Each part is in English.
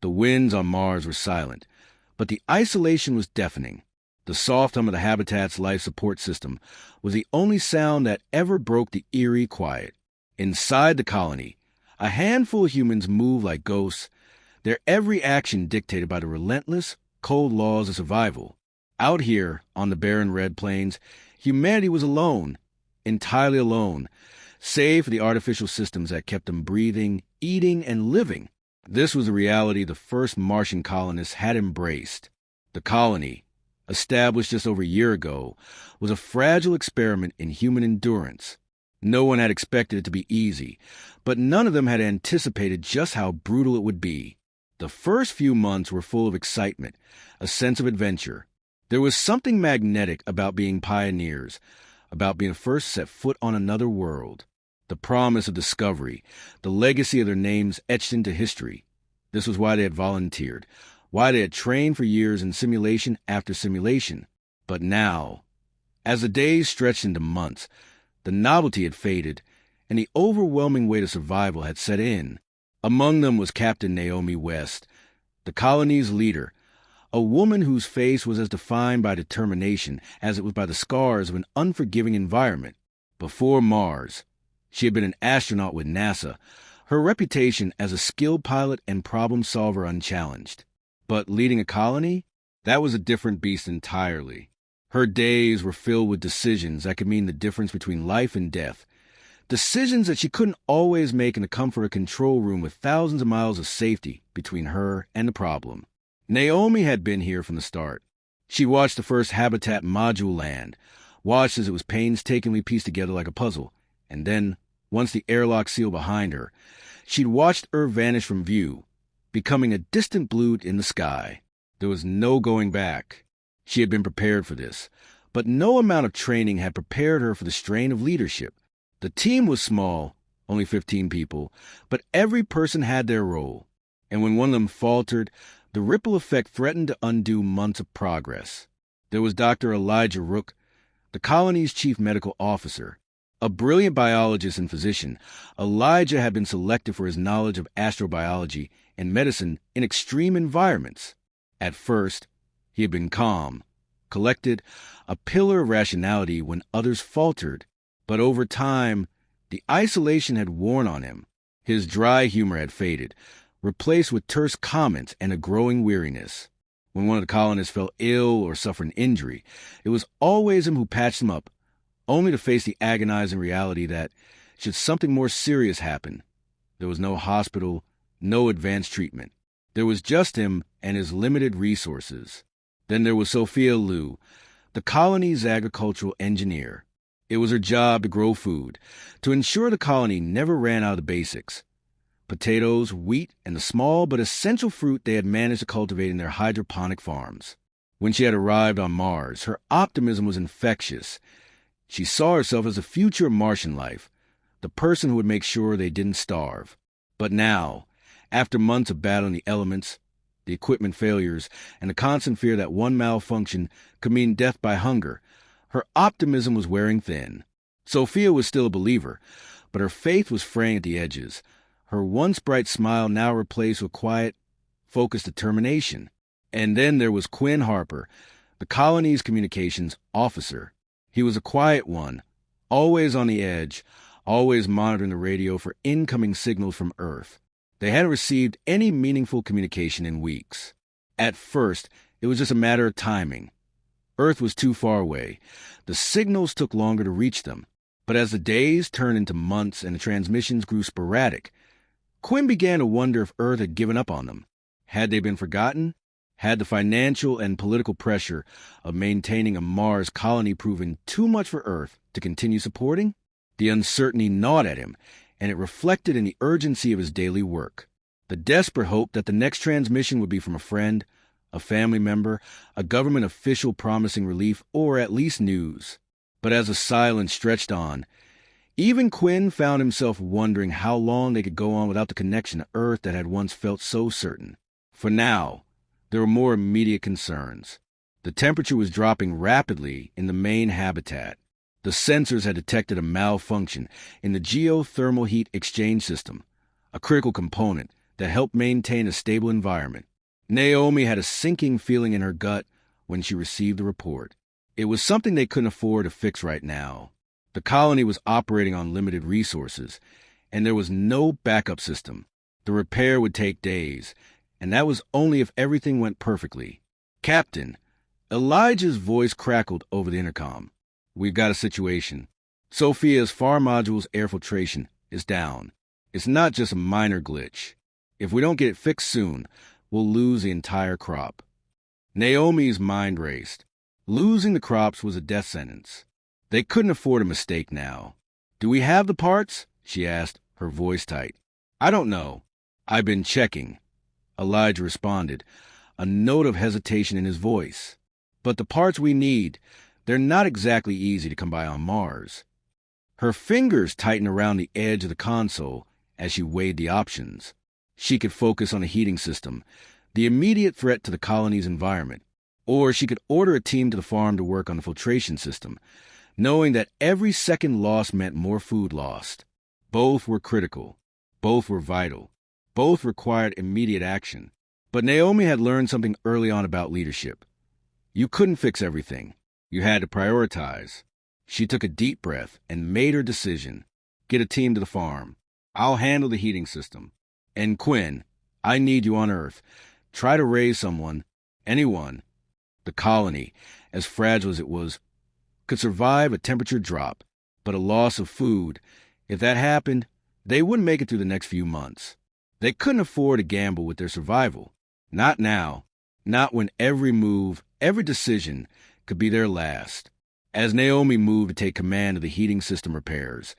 The winds on Mars were silent, but the isolation was deafening. The soft hum of the habitat's life support system was the only sound that ever broke the eerie quiet. Inside the colony, a handful of humans moved like ghosts, their every action dictated by the relentless, cold laws of survival. Out here, on the barren red plains, humanity was alone, entirely alone, save for the artificial systems that kept them breathing, eating, and living. This was the reality the first Martian colonists had embraced. The colony, established just over a year ago, was a fragile experiment in human endurance. No one had expected it to be easy, but none of them had anticipated just how brutal it would be. The first few months were full of excitement, a sense of adventure. There was something magnetic about being pioneers, about being first to set foot on another world. The promise of discovery, the legacy of their names etched into history. This was why they had volunteered, why they had trained for years in simulation after simulation. But now, as the days stretched into months, the novelty had faded, and the overwhelming weight of survival had set in. Among them was Captain Naomi West, the colony's leader, a woman whose face was as defined by determination as it was by the scars of an unforgiving environment. Before Mars, she had been an astronaut with NASA, her reputation as a skilled pilot and problem solver unchallenged. But leading a colony? That was a different beast entirely. Her days were filled with decisions that could mean the difference between life and death. Decisions that she couldn't always make in the comfort of a control room with thousands of miles of safety between her and the problem. Naomi had been here from the start. She watched the first habitat module land, watched as it was painstakingly pieced together like a puzzle, and then, once the airlock sealed behind her, she'd watched Earth vanish from view, becoming a distant blue in the sky. There was no going back. She had been prepared for this, but no amount of training had prepared her for the strain of leadership. The team was small, only 15 people, but every person had their role, and when one of them faltered, the ripple effect threatened to undo months of progress. There was Dr. Elijah Rook, the colony's chief medical officer. A brilliant biologist and physician, Elijah had been selected for his knowledge of astrobiology and medicine in extreme environments. At first, he had been calm, collected, a pillar of rationality when others faltered. But over time, the isolation had worn on him. His dry humor had faded, replaced with terse comments and a growing weariness. When one of the colonists fell ill or suffered an injury, it was always him who patched him up, only to face the agonizing reality that, should something more serious happen, there was no hospital, no advanced treatment. There was just him and his limited resources. Then there was Sophia Liu, the colony's agricultural engineer. It was her job to grow food, to ensure the colony never ran out of the basics. Potatoes, wheat, and the small but essential fruit they had managed to cultivate in their hydroponic farms. When she had arrived on Mars, her optimism was infectious. She saw herself as the future of Martian life, the person who would make sure they didn't starve. But now, after months of battling the elements, the equipment failures, and the constant fear that one malfunction could mean death by hunger, her optimism was wearing thin. Sophia was still a believer, but her faith was fraying at the edges, her once bright smile now replaced with quiet, focused determination. And then there was Quinn Harper, the colony's communications officer. He was a quiet one, always on the edge, always monitoring the radio for incoming signals from Earth. They hadn't received any meaningful communication in weeks. At first, it was just a matter of timing. Earth was too far away. The signals took longer to reach them. But as the days turned into months and the transmissions grew sporadic, Quinn began to wonder if Earth had given up on them. Had they been forgotten? Had the financial and political pressure of maintaining a Mars colony proven too much for Earth to continue supporting? The uncertainty gnawed at him, and it reflected in the urgency of his daily work. The desperate hope that the next transmission would be from a friend, a family member, a government official promising relief, or at least news. But as the silence stretched on, even Quinn found himself wondering how long they could go on without the connection to Earth that had once felt so certain. For now, there were more immediate concerns. The temperature was dropping rapidly in the main habitat. The sensors had detected a malfunction in the geothermal heat exchange system, a critical component that helped maintain a stable environment. Naomi had a sinking feeling in her gut when she received the report. It was something they couldn't afford to fix right now. The colony was operating on limited resources, and there was no backup system. The repair would take days, and that was only if everything went perfectly. "Captain," Elijah's voice crackled over the intercom. "We've got a situation. Sophia's FAR module's air filtration is down. It's not just a minor glitch. If we don't get it fixed soon, we'll lose the entire crop." Naomi's mind raced. Losing the crops was a death sentence. They couldn't afford a mistake now. "Do we have the parts?" she asked, her voice tight. "I don't know. I've been checking," Elijah responded, a note of hesitation in his voice. "But the parts we need, they're not exactly easy to come by on Mars." Her fingers tightened around the edge of the console as she weighed the options. She could focus on a heating system, the immediate threat to the colony's environment, or she could order a team to the farm to work on the filtration system, knowing that every second lost meant more food lost. Both were critical. Both were vital. Both required immediate action. But Naomi had learned something early on about leadership. You couldn't fix everything. You had to prioritize. She took a deep breath and made her decision. "Get a team to the farm. I'll handle the heating system. And Quinn, I need you on Earth. Try to raise someone, anyone." The colony, as fragile as it was, could survive a temperature drop, but a loss of food, if that happened, they wouldn't make it through the next few months. They couldn't afford to gamble with their survival. Not now. Not when every move, every decision could be their last. As Naomi moved to take command of the heating system repairs,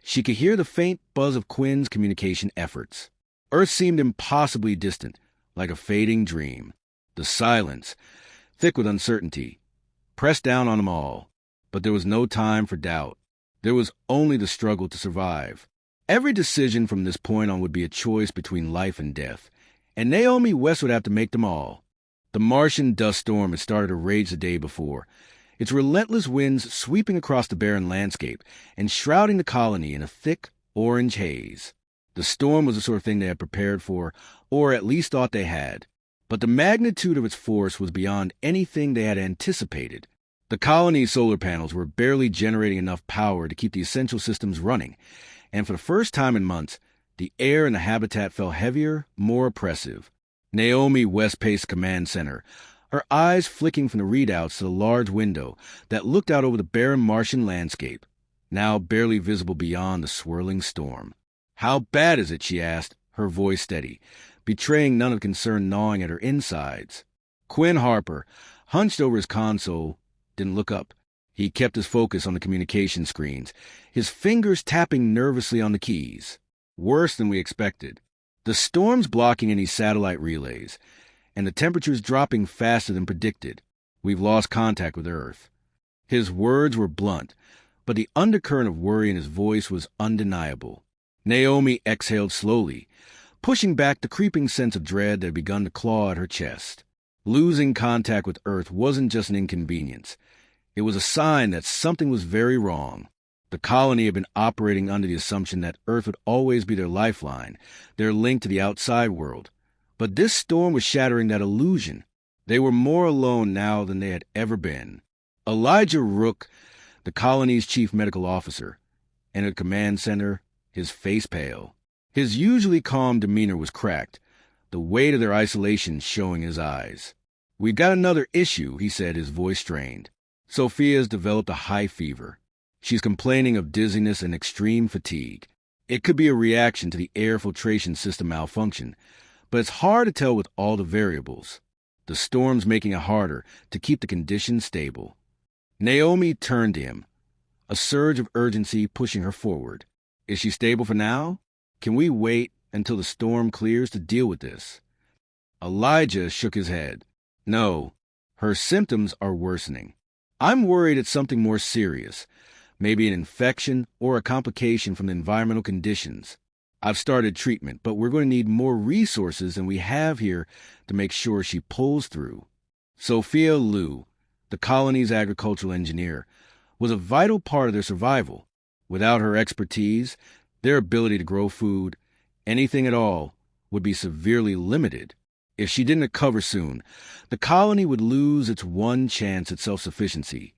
she could hear the faint buzz of Quinn's communication efforts. Earth seemed impossibly distant, like a fading dream. The silence, thick with uncertainty, pressed down on them all. But there was no time for doubt. There was only the struggle to survive. Every decision from this point on would be a choice between life and death, and Naomi West would have to make them all. The Martian dust storm had started to rage the day before, its relentless winds sweeping across the barren landscape and shrouding the colony in a thick, orange haze. The storm was the sort of thing they had prepared for, or at least thought they had. But the magnitude of its force was beyond anything they had anticipated. The colony's solar panels were barely generating enough power to keep the essential systems running, and for the first time in months, the air in the habitat felt heavier, more oppressive. Naomi West paced command center, her eyes flicking from the readouts to the large window that looked out over the barren Martian landscape, now barely visible beyond the swirling storm. "How bad is it?" she asked, her voice steady, betraying none of the concern gnawing at her insides. Quinn Harper, hunched over his console, didn't look up. He kept his focus on the communication screens, his fingers tapping nervously on the keys. "Worse than we expected. The storm's blocking any satellite relays, and the temperature's dropping faster than predicted. We've lost contact with Earth." His words were blunt, but the undercurrent of worry in his voice was undeniable. Naomi exhaled slowly, pushing back the creeping sense of dread that had begun to claw at her chest. Losing contact with Earth wasn't just an inconvenience. It was a sign that something was very wrong. The colony had been operating under the assumption that Earth would always be their lifeline, their link to the outside world. But this storm was shattering that illusion. They were more alone now than they had ever been. Elijah Rook, the colony's chief medical officer, entered command center, his face pale. His usually calm demeanor was cracked, the weight of their isolation showing in his eyes. "We've got another issue," he said, his voice strained. "Sophia's developed a high fever. She's complaining of dizziness and extreme fatigue. It could be a reaction to the air filtration system malfunction, but it's hard to tell with all the variables. The storm's making it harder to keep the conditions stable." Naomi turned to him, a surge of urgency pushing her forward. "Is she stable for now? Can we wait until the storm clears to deal with this?" Elijah shook his head. "No, her symptoms are worsening. I'm worried it's something more serious, maybe an infection or a complication from the environmental conditions. I've started treatment, but we're going to need more resources than we have here to make sure she pulls through." Sophia Liu, the colony's agricultural engineer, was a vital part of their survival. Without her expertise, their ability to grow food, anything at all, would be severely limited. If she didn't recover soon, the colony would lose its one chance at self-sufficiency,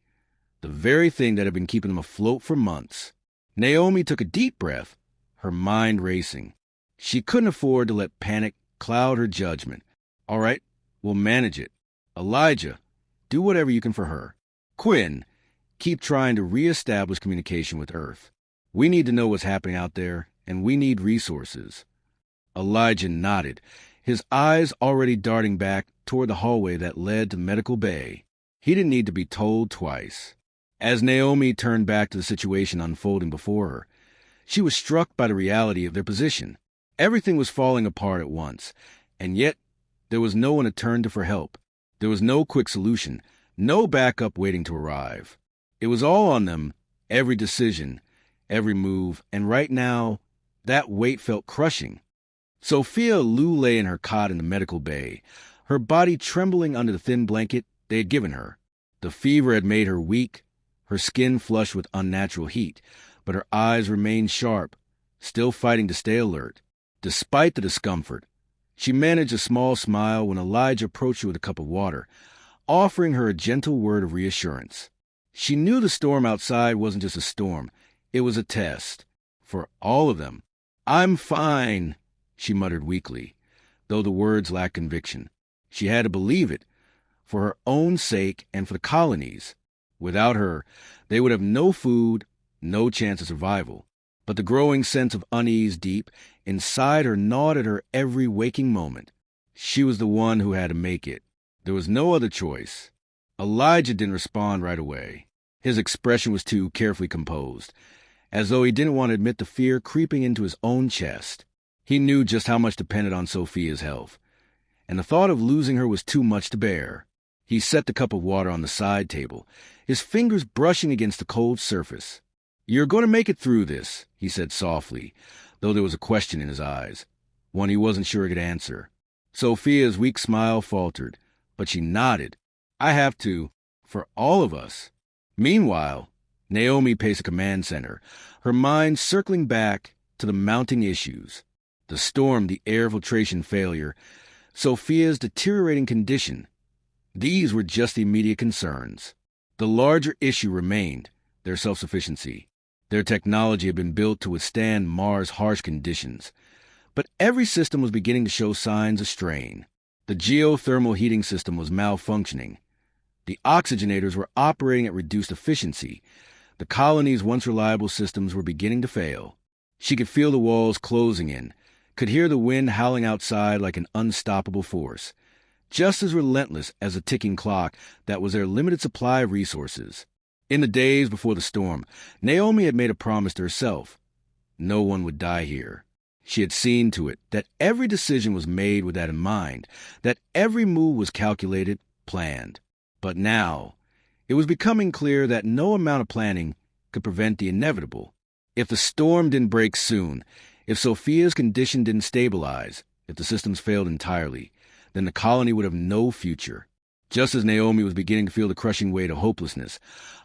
the very thing that had been keeping them afloat for months. Naomi took a deep breath, her mind racing. She couldn't afford to let panic cloud her judgment. All right, we'll manage it. Elijah, do whatever you can for her. Quinn, keep trying to reestablish communication with Earth. We need to know what's happening out there, and we need resources. Elijah nodded, his eyes already darting back toward the hallway that led to Medical Bay. He didn't need to be told twice. As Naomi turned back to the situation unfolding before her, she was struck by the reality of their position. Everything was falling apart at once, and yet there was no one to turn to for help. There was no quick solution, no backup waiting to arrive. It was all on them, every decision, every move, and right now, that weight felt crushing. Sophia Liu lay in her cot in the medical bay, her body trembling under the thin blanket they had given her. The fever had made her weak, her skin flushed with unnatural heat, but her eyes remained sharp, still fighting to stay alert. Despite the discomfort, she managed a small smile when Elijah approached her with a cup of water, offering her a gentle word of reassurance. She knew the storm outside wasn't just a storm, it was a test. For all of them. "I'm fine," she muttered weakly, though the words lacked conviction. She had to believe it, for her own sake and for the colonies. Without her, they would have no food, no chance of survival. But the growing sense of unease deep inside her gnawed at her every waking moment. She was the one who had to make it. There was no other choice. Elijah didn't respond right away. His expression was too carefully composed, as though he didn't want to admit the fear creeping into his own chest. He knew just how much depended on Sophia's health, and the thought of losing her was too much to bear. He set the cup of water on the side table, his fingers brushing against the cold surface. "You're going to make it through this," he said softly, though there was a question in his eyes, one he wasn't sure he could answer. Sophia's weak smile faltered, but she nodded. "I have to, for all of us." Meanwhile, Naomi paced the command center, her mind circling back to the mounting issues. The storm, the air filtration failure, Sophia's deteriorating condition. These were just immediate concerns. The larger issue remained, their self-sufficiency. Their technology had been built to withstand Mars' harsh conditions, but every system was beginning to show signs of strain. The geothermal heating system was malfunctioning. The oxygenators were operating at reduced efficiency. The colony's once reliable systems were beginning to fail. She could feel the walls closing in, could hear the wind howling outside like an unstoppable force, just as relentless as a ticking clock that was their limited supply of resources. In the days before the storm, Naomi had made a promise to herself. No one would die here. She had seen to it that every decision was made with that in mind, that every move was calculated, planned. But now, it was becoming clear that no amount of planning could prevent the inevitable. If the storm didn't break soon, if Sophia's condition didn't stabilize, if the systems failed entirely, then the colony would have no future. Just as Naomi was beginning to feel the crushing weight of hopelessness,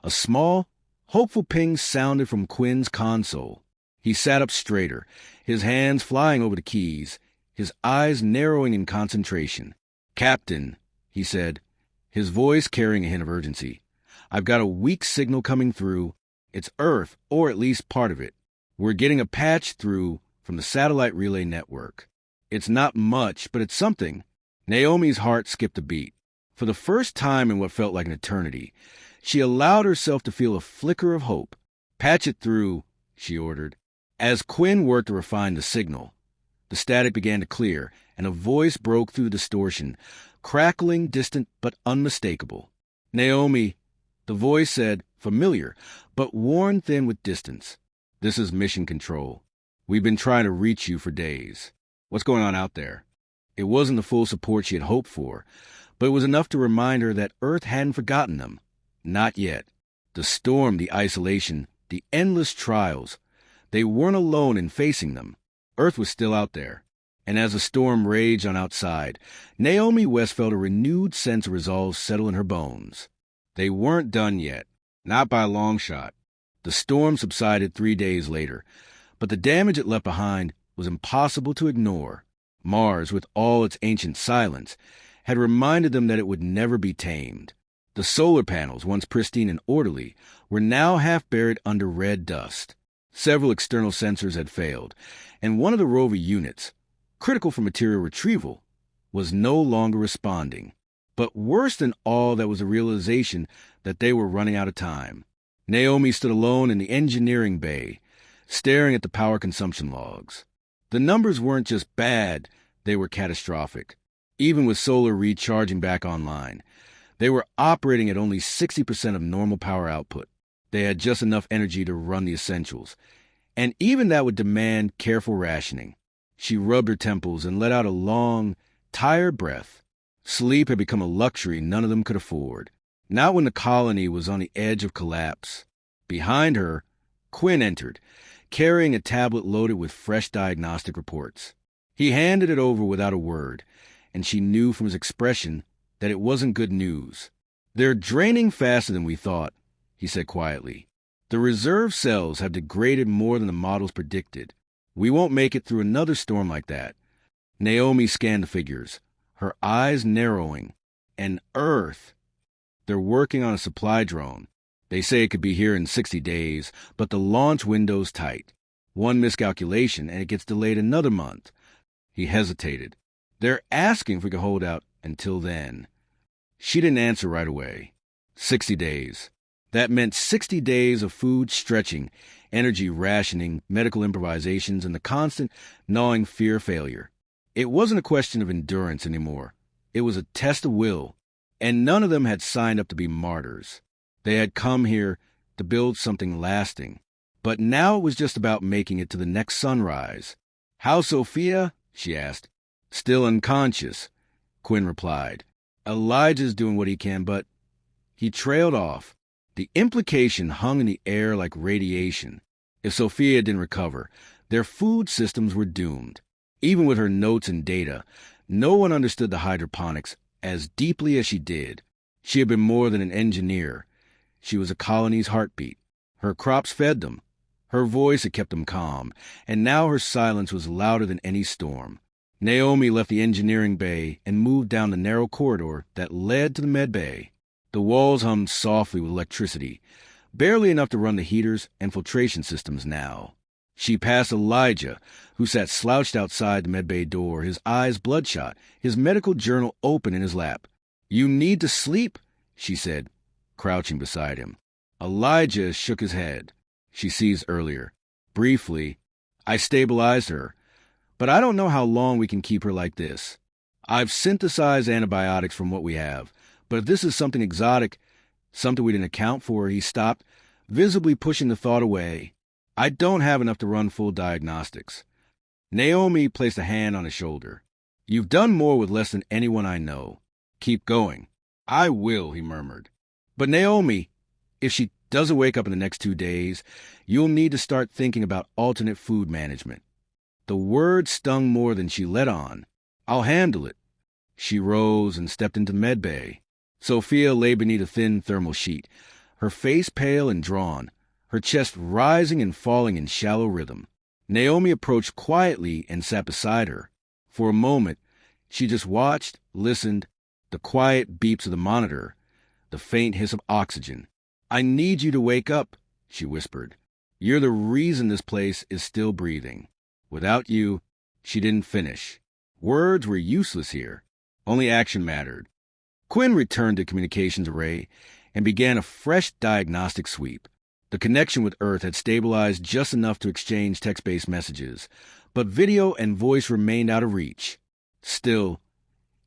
a small, hopeful ping sounded from Quinn's console. He sat up straighter, his hands flying over the keys, his eyes narrowing in concentration. "Captain," he said, his voice carrying a hint of urgency, "I've got a weak signal coming through. It's Earth, or at least part of it. We're getting a patch through from the satellite relay network. It's not much, but it's something." Naomi's heart skipped a beat. For the first time in what felt like an eternity, she allowed herself to feel a flicker of hope. "Patch it through," she ordered. As Quinn worked to refine the signal, the static began to clear, and a voice broke through the distortion, crackling, distant, but unmistakable. "Naomi," the voice said, familiar, but worn thin with distance. "This is Mission Control. We've been trying to reach you for days. What's going on out there?" It wasn't the full support she had hoped for, but it was enough to remind her that Earth hadn't forgotten them. Not yet. The storm, the isolation, the endless trials, they weren't alone in facing them. Earth was still out there. And as the storm raged on outside, Naomi West felt a renewed sense of resolve settle in her bones. They weren't done yet. Not by a long shot. The storm subsided 3 days later, but the damage it left behind was impossible to ignore. Mars, with all its ancient silence, had reminded them that it would never be tamed. The solar panels, once pristine and orderly, were now half buried under red dust. Several external sensors had failed, and one of the rover units, critical for material retrieval, was no longer responding. But worse than all that was a realization that they were running out of time. Naomi stood alone in the engineering bay, staring at the power consumption logs. The numbers weren't just bad, they were catastrophic. Even with solar recharging back online, they were operating at only 60% of normal power output. They had just enough energy to run the essentials, and even that would demand careful rationing. She rubbed her temples and let out a long, tired breath. Sleep had become a luxury none of them could afford. Not when the colony was on the edge of collapse. Behind her, Quinn entered, carrying a tablet loaded with fresh diagnostic reports. He handed it over without a word, and she knew from his expression that it wasn't good news. "They're draining faster than we thought," he said quietly. "The reserve cells have degraded more than the models predicted. We won't make it through another storm like that." Naomi scanned the figures, her eyes narrowing. "An Earth. They're working on a supply drone. They say it could be here in 60 days, but the launch window's tight. One miscalculation and it gets delayed another month." He hesitated. "They're asking if we could hold out until then." She didn't answer right away. 60 days. That meant 60 days of food stretching, energy rationing, medical improvisations, and the constant, gnawing fear of failure. It wasn't a question of endurance anymore. It was a test of will, and none of them had signed up to be martyrs. They had come here to build something lasting. But now it was just about making it to the next sunrise. "How's Sophia?" she asked. "Still unconscious," Quinn replied. "Elijah's doing what he can, but—" He trailed off. The implication hung in the air like radiation. If Sophia didn't recover, their food systems were doomed. Even with her notes and data, no one understood the hydroponics as deeply as she did. She had been more than an engineer. She was a colony's heartbeat. Her crops fed them. Her voice had kept them calm, and now her silence was louder than any storm. Naomi left the engineering bay and moved down the narrow corridor that led to the med bay. The walls hummed softly with electricity, barely enough to run the heaters and filtration systems now. She passed Elijah, who sat slouched outside the medbay door, his eyes bloodshot, his medical journal open in his lap. "You need to sleep," she said, crouching beside him. Elijah shook his head. She seized earlier. "Briefly, I stabilized her, but I don't know how long we can keep her like this. I've synthesized antibiotics from what we have, but if this is something exotic, something we didn't account for," he stopped, visibly pushing the thought away. "I don't have enough to run full diagnostics." Naomi placed a hand on his shoulder. "You've done more with less than anyone I know. Keep going." "I will," he murmured. "But Naomi, if she doesn't wake up in the next 2 days, you'll need to start thinking about alternate food management." The word stung more than she let on. "I'll handle it." She rose and stepped into the medbay. Sophia lay beneath a thin thermal sheet, her face pale and drawn, her chest rising and falling in shallow rhythm. Naomi approached quietly and sat beside her. For a moment, she just watched, listened, the quiet beeps of the monitor, the faint hiss of oxygen. "I need you to wake up," she whispered. "You're the reason this place is still breathing. Without you—" She didn't finish. Words were useless here. Only action mattered. Quinn returned to communications array and began a fresh diagnostic sweep. The connection with Earth had stabilized just enough to exchange text-based messages, but video and voice remained out of reach. Still,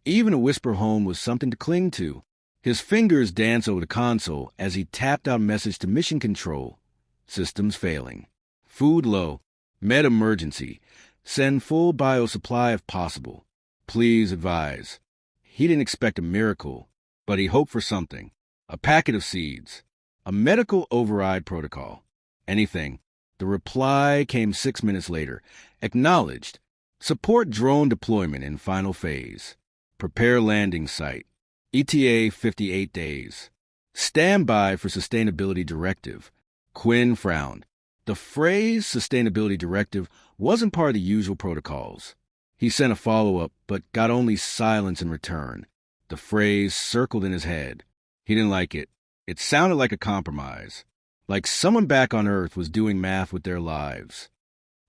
even a whisper home was something to cling to. His fingers danced over the console as he tapped out a message to Mission Control. "Systems failing. Food low. Med emergency. Send full bio-supply if possible. Please advise." He didn't expect a miracle, but he hoped for something. A packet of seeds. A medical override protocol. Anything. The reply came 6 minutes later. Acknowledged. Support drone deployment in final phase. Prepare landing site. ETA 58 days. Stand by for sustainability directive. Quinn frowned. The phrase sustainability directive wasn't part of the usual protocols. He sent a follow-up, but got only silence in return. The phrase circled in his head. He didn't like it. It sounded like a compromise. Like someone back on Earth was doing math with their lives.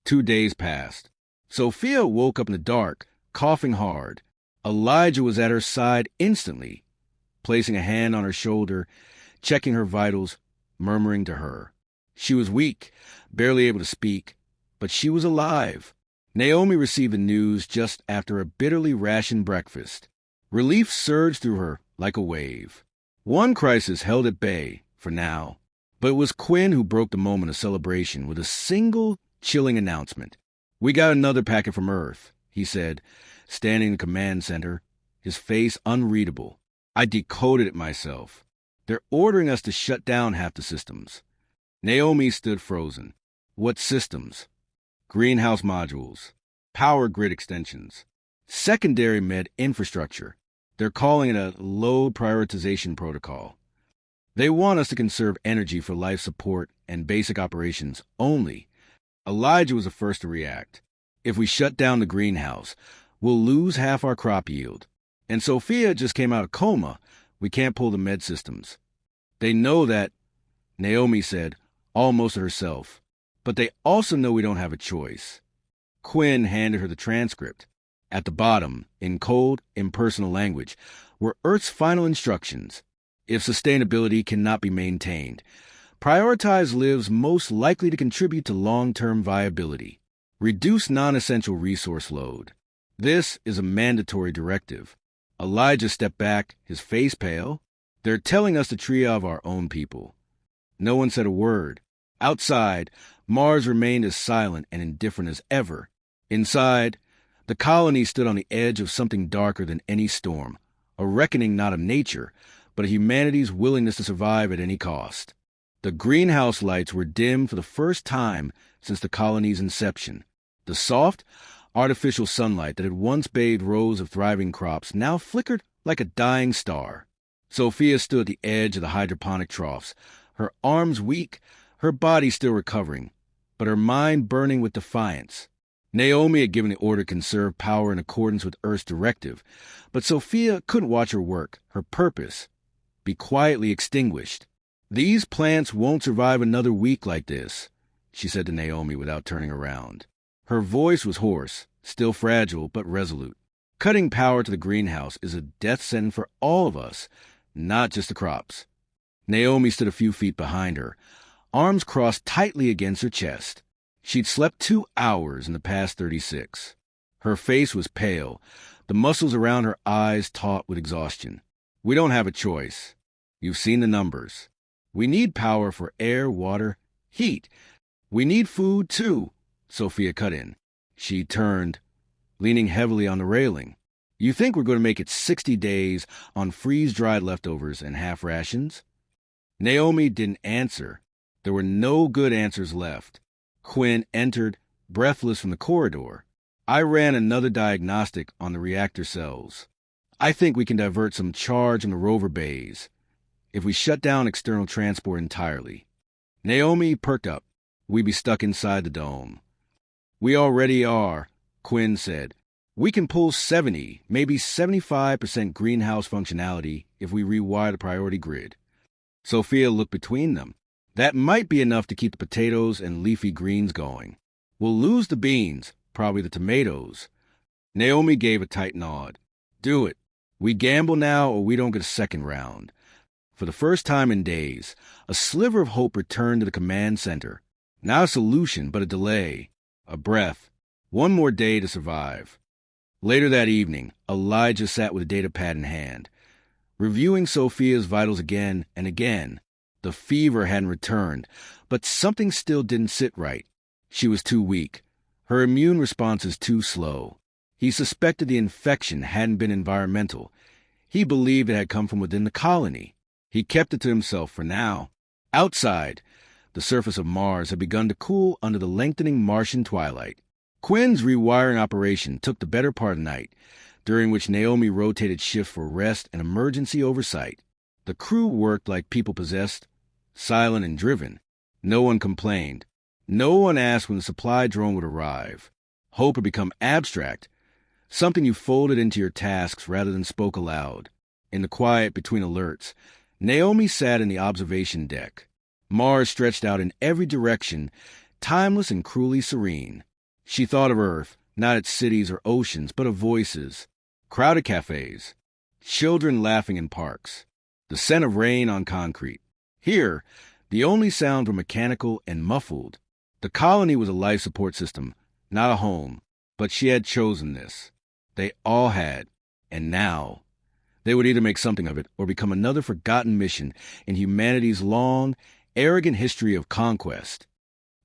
2 days passed. Sophia woke up in the dark, coughing hard. Elijah was at her side instantly, placing a hand on her shoulder, checking her vitals, murmuring to her. She was weak, barely able to speak, but she was alive. Naomi received the news just after a bitterly rationed breakfast. Relief surged through her like a wave. One crisis held at bay, for now. But it was Quinn who broke the moment of celebration with a single, chilling announcement. "We got another packet from Earth," he said, standing in the command center, his face unreadable. I decoded it myself. "They're ordering us to shut down half the systems." Naomi stood frozen. "What systems?" "Greenhouse modules, power grid extensions, secondary med infrastructure. They're calling it a load prioritization protocol. They want us to conserve energy for life support and basic operations only." Elijah was the first to react. "If we shut down the greenhouse, we'll lose half our crop yield. And Sophia just came out of coma. We can't pull the med systems." "They know that," Naomi said, almost to herself. "But they also know we don't have a choice." Quinn handed her the transcript. At the bottom, in cold, impersonal language, were Earth's final instructions. If sustainability cannot be maintained, prioritize lives most likely to contribute to long-term viability. Reduce non-essential resource load. This is a mandatory directive. Elijah stepped back, his face pale. "They're telling us to triage our own people." No one said a word. Outside, Mars remained as silent and indifferent as ever. Inside, the colony stood on the edge of something darker than any storm, a reckoning not of nature, but of humanity's willingness to survive at any cost. The greenhouse lights were dimmed for the first time since the colony's inception. The soft, artificial sunlight that had once bathed rows of thriving crops now flickered like a dying star. Sophia stood at the edge of the hydroponic troughs, her arms weak, her body still recovering, but her mind burning with defiance. Naomi had given the order to conserve power in accordance with Earth's directive, but Sophia couldn't watch her work, her purpose, be quietly extinguished. "These plants won't survive another week like this," she said to Naomi without turning around. Her voice was hoarse, still fragile but resolute. "Cutting power to the greenhouse is a death sentence for all of us, not just the crops." Naomi stood a few feet behind her, arms crossed tightly against her chest. She'd slept 2 hours in the past 36. Her face was pale, the muscles around her eyes taut with exhaustion. "We don't have a choice. You've seen the numbers. We need power for air, water, heat. We need food, too," Sophia cut in. She turned, leaning heavily on the railing. "You think we're going to make it 60 days on freeze-dried leftovers and half rations?" Naomi didn't answer. There were no good answers left. Quinn entered, breathless, from the corridor. "I ran another diagnostic on the reactor cells. I think we can divert some charge in the rover bays if we shut down external transport entirely." Naomi perked up. "We'd be stuck inside the dome." "We already are," Quinn said. "We can pull 70, maybe 75% greenhouse functionality if we rewire the priority grid." Sophia looked between them. "That might be enough to keep the potatoes and leafy greens going. We'll lose the beans, probably the tomatoes." Naomi gave a tight nod. "Do it. We gamble now or we don't get a second round." For the first time in days, a sliver of hope returned to the command center. Not a solution, but a delay. A breath. One more day to survive. Later that evening, Elijah sat with a data pad in hand, reviewing Sophia's vitals again and again. The fever hadn't returned, but something still didn't sit right. She was too weak. Her immune responses too slow. He suspected the infection hadn't been environmental. He believed it had come from within the colony. He kept it to himself for now. Outside, the surface of Mars had begun to cool under the lengthening Martian twilight. Quinn's rewiring operation took the better part of the night, during which Naomi rotated shifts for rest and emergency oversight. The crew worked like people possessed, silent and driven. No one complained. No one asked when the supply drone would arrive. Hope had become abstract, something you folded into your tasks rather than spoke aloud. In the quiet between alerts, Naomi sat in the observation deck. Mars stretched out in every direction, timeless and cruelly serene. She thought of Earth, not its cities or oceans, but of voices, crowded cafes, children laughing in parks, the scent of rain on concrete. Here, the only sounds were mechanical and muffled. The colony was a life support system, not a home, but she had chosen this. They all had, and now they would either make something of it or become another forgotten mission in humanity's long, arrogant history of conquest.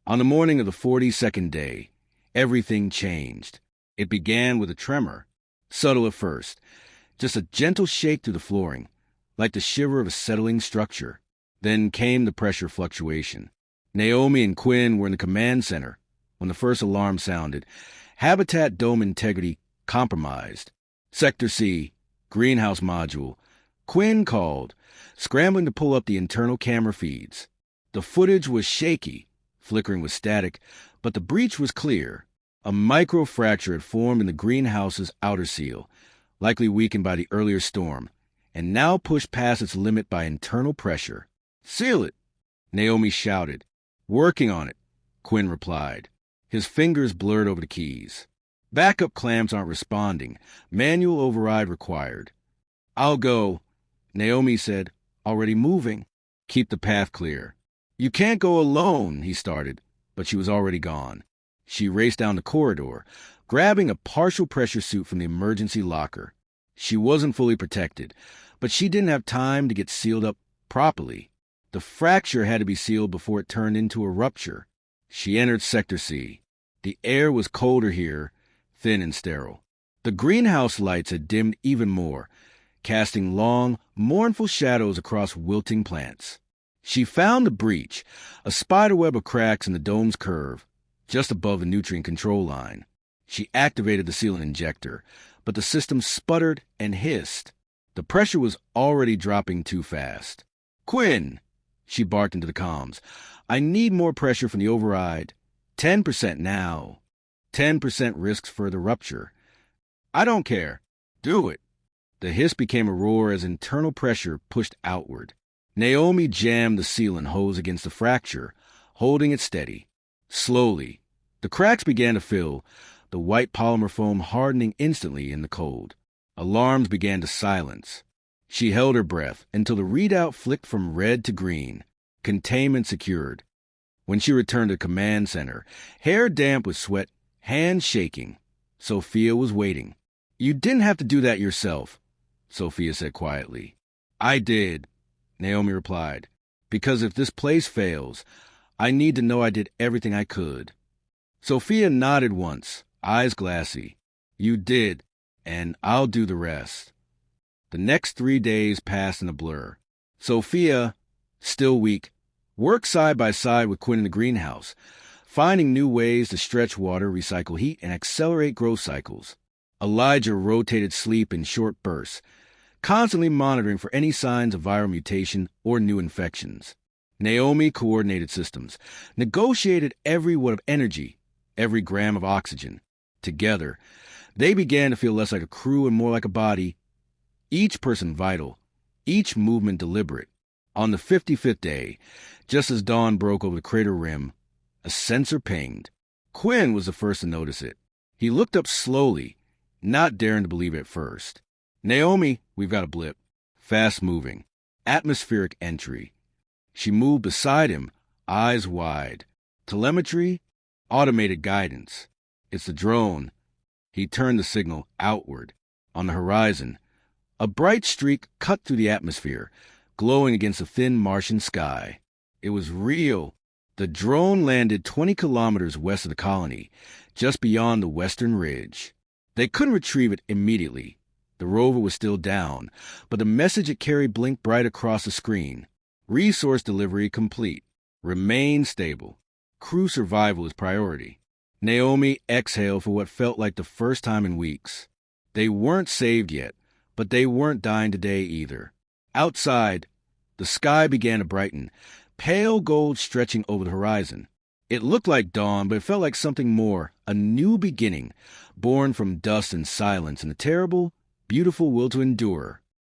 On the morning of the 42nd day, everything changed. It began with a tremor, subtle at first, just a gentle shake through the flooring, like the shiver of a settling structure. Then came the pressure fluctuation. Naomi and Quinn were in the command center when the first alarm sounded. Habitat dome integrity compromised. Sector C, greenhouse module. Quinn called, scrambling to pull up the internal camera feeds. The footage was shaky, flickering with static, but the breach was clear. A microfracture had formed in the greenhouse's outer seal, likely weakened by the earlier storm, and now pushed past its limit by internal pressure. "Seal it!" Naomi shouted. "Working on it," Quinn replied. His fingers blurred over the keys. "Backup clamps aren't responding. Manual override required." "I'll go," Naomi said. "Already moving." "Keep the path clear." "You can't go alone," he started, but she was already gone. She raced down the corridor, grabbing a partial pressure suit from the emergency locker. She wasn't fully protected, but she didn't have time to get sealed up properly. The fracture had to be sealed before it turned into a rupture. She entered Sector C. The air was colder here, thin and sterile. The greenhouse lights had dimmed even more, casting long, mournful shadows across wilting plants. She found the breach, a spiderweb of cracks in the dome's curve, just above the nutrient control line. She activated the sealant injector, but the system sputtered and hissed. The pressure was already dropping too fast. "Quinn!" she barked into the comms. "I need more pressure from the override. 10% now. 10% risks further rupture." "I don't care. Do it." The hiss became a roar as internal pressure pushed outward. Naomi jammed the sealant hose against the fracture, holding it steady. Slowly, the cracks began to fill, the white polymer foam hardening instantly in the cold. Alarms began to silence. She held her breath until the readout flicked from red to green. Containment secured. When she returned to the command center, hair damp with sweat, hands shaking, Sophia was waiting. "You didn't have to do that yourself," Sophia said quietly. "I did," Naomi replied, "because if this place fails, I need to know I did everything I could." Sophia nodded once, eyes glassy. "You did, and I'll do the rest." The next 3 days passed in a blur. Sophia, still weak, worked side by side with Quinn in the greenhouse, finding new ways to stretch water, recycle heat, and accelerate growth cycles. Elijah rotated sleep in short bursts, constantly monitoring for any signs of viral mutation or new infections. Naomi coordinated systems, negotiated every watt of energy, every gram of oxygen. Together, they began to feel less like a crew and more like a body, each person vital, each movement deliberate. On the 55th day, just as dawn broke over the crater rim, a sensor pinged. Quinn was the first to notice it. He looked up slowly, not daring to believe it at first. "Naomi, we've got a blip. Fast moving. Atmospheric entry." She moved beside him, eyes wide. "Telemetry? Automated guidance. It's the drone." He turned the signal outward. On the horizon, a bright streak cut through the atmosphere, glowing against the thin Martian sky. It was real. The drone landed 20 kilometers west of the colony, just beyond the western ridge. They couldn't retrieve it immediately. The rover was still down, but the message it carried blinked bright across the screen. Resource delivery complete. Remain stable. Crew survival is priority. Naomi exhaled for what felt like the first time in weeks. They weren't saved yet, but they weren't dying today either. Outside, the sky began to brighten, pale gold stretching over the horizon. It looked like dawn, but it felt like something more, a new beginning, born from dust and silence and a terrible, beautiful will to endure.